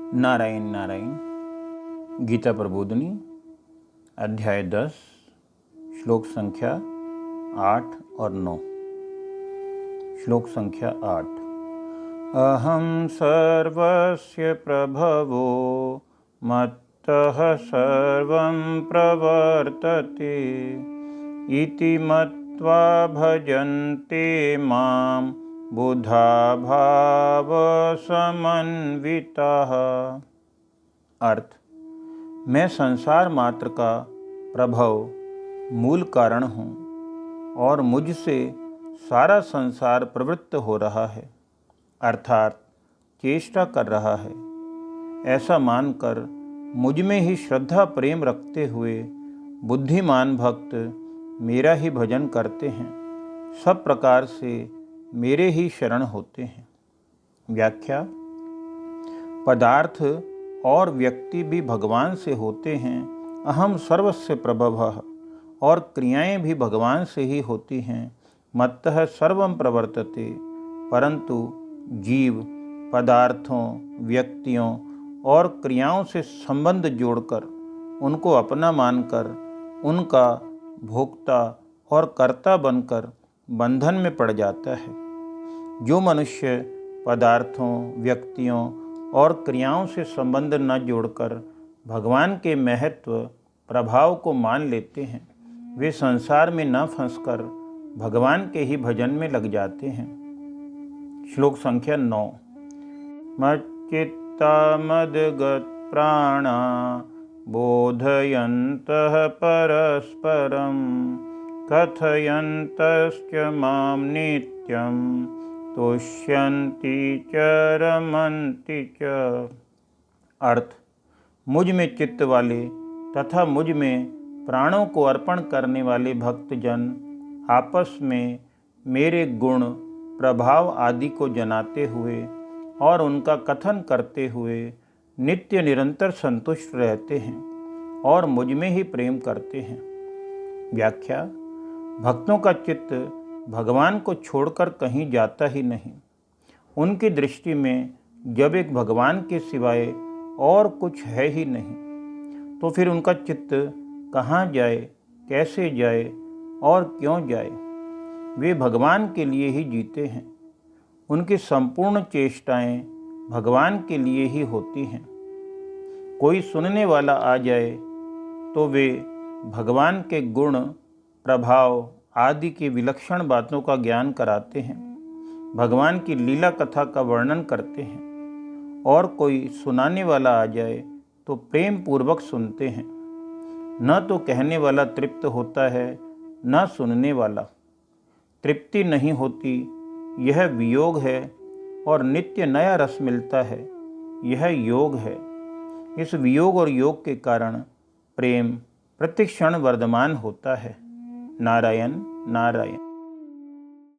नारायण नारायण। गीता प्रबोधिनी अध्याय 10 श्लोक संख्या 8 और 9। श्लोक संख्या 8। अहं सर्वस्य प्रभवो मत्तः सर्वं प्रवर्तते इति मत्वा भजन्ते मां बुधा भाव समन्विताः। अर्थ, मैं संसार मात्र का प्रभव मूल कारण हूँ और मुझसे सारा संसार प्रवृत्त हो रहा है, अर्थात चेष्टा कर रहा है। ऐसा मानकर मुझ में ही श्रद्धा प्रेम रखते हुए बुद्धिमान भक्त मेरा ही भजन करते हैं, सब प्रकार से मेरे ही शरण होते हैं। व्याख्या। पदार्थ और व्यक्ति भी भगवान से होते हैं। अहम सर्वस्य प्रभवः, और क्रियाएं भी भगवान से ही होती हैं। मत्तः सर्वं प्रवर्तते, परंतु जीव पदार्थों, व्यक्तियों और क्रियाओं से संबंध जोड़कर उनको अपना मानकर उनका भोक्ता और कर्ता बनकर बंधन में पड़ जाता है। जो मनुष्य पदार्थों, व्यक्तियों और क्रियाओं से संबंध न जोड़कर भगवान के महत्व प्रभाव को मान लेते हैं, वे संसार में न फंसकर भगवान के ही भजन में लग जाते हैं। श्लोक संख्या 9। मच्चित्ता मदगत प्राणा बोधयन्तः परस्परं कथयन्तश्च मां नित्यं तुष्यन्ति च रमन्ति च। अर्थ, मुझ में चित्त वाले तथा मुझ में प्राणों को अर्पण करने वाले भक्तजन आपस में मेरे गुण, प्रभाव आदि को जनाते हुए और उनका कथन करते हुए नित्य निरंतर संतुष्ट रहते हैं और मुझ में ही प्रेम करते हैं। व्याख्या। भक्तों का चित्त भगवान को छोड़कर कहीं जाता ही नहीं। उनकी दृष्टि में जब एक भगवान के सिवाय और कुछ है ही नहीं, तो फिर उनका चित्त कहाँ जाए, कैसे जाए और क्यों जाए। वे भगवान के लिए ही जीते हैं। उनकी संपूर्ण चेष्टाएं भगवान के लिए ही होती हैं। कोई सुनने वाला आ जाए तो वे भगवान के गुण, प्रभाव आदि की विलक्षण बातों का ज्ञान कराते हैं, भगवान की लीला कथा का वर्णन करते हैं। और कोई सुनाने वाला आ जाए तो प्रेम पूर्वक सुनते हैं। न तो कहने वाला तृप्त होता है, न सुनने वाला। तृप्ति नहीं होती, यह वियोग है, और नित्य नया रस मिलता है, यह योग है। इस वियोग और योग के कारण प्रेम प्रतिक्षण वर्धमान होता है। नारायण नारायण।